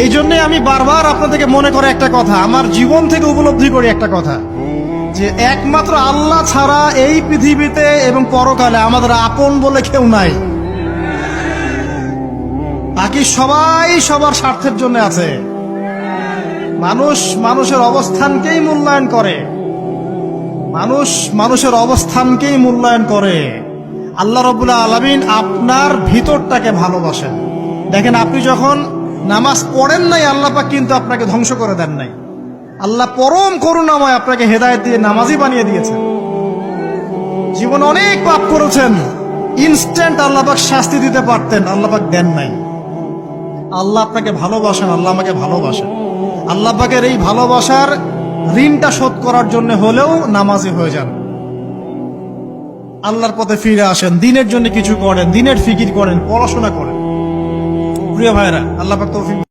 এই জন্যে আমি বারবার আপনাদেরকে মনে করে একটা কথা, আমার জীবন থেকে উপলব্ধি করি একটা কথা, যে একমাত্র আল্লাহ ছাড়া এই পৃথিবীতে এবং পরকালে আমাদের আপন বলে কেউ নাই। বাকি সবাই সবার স্বার্থের জন্য আছে। মানুষ মানুষের অবস্থানকেই মূল্যায়ন করে, মানুষ মানুষের অবস্থানকেই মূল্যায়ন করে। আল্লাহ রাব্বুল আলামিন আপনার ভিতরটাকে ভালোবাসেন। দেখেন, আপনি যখন নামাজ পড়েন নাই, আল্লাহ পাক কিন্তু আপনাকে ধ্বংস করে দেন নাই। আল্লাহ পরম করুণাময় আপনাকে হেদায়েত দিয়ে নামাজি বানিয়ে দিয়েছেন। জীবনে অনেক পাপ করেছেন, ইনস্ট্যান্ট আল্লাহ পাক শাস্তি দিতে পারতেন, আল্লাহ পাক দেন নাই। আল্লাহ আপনাকে ভালোবাসেন, আল্লাহ আমাকে ভালোবাসেন। আল্লাহ পাকের এই ভালোবাসার ঋণটা শোধ করার জন্য হলেও নামাজি হয়ে যান, আল্লাহর পথে ফিরে আসেন, দিনের জন্য কিছু করেন, দিনের ফিকির করেন, পড়াশোনা করেন। প্রিয় ভাইরা, আল্লাহ পাক তৌফিক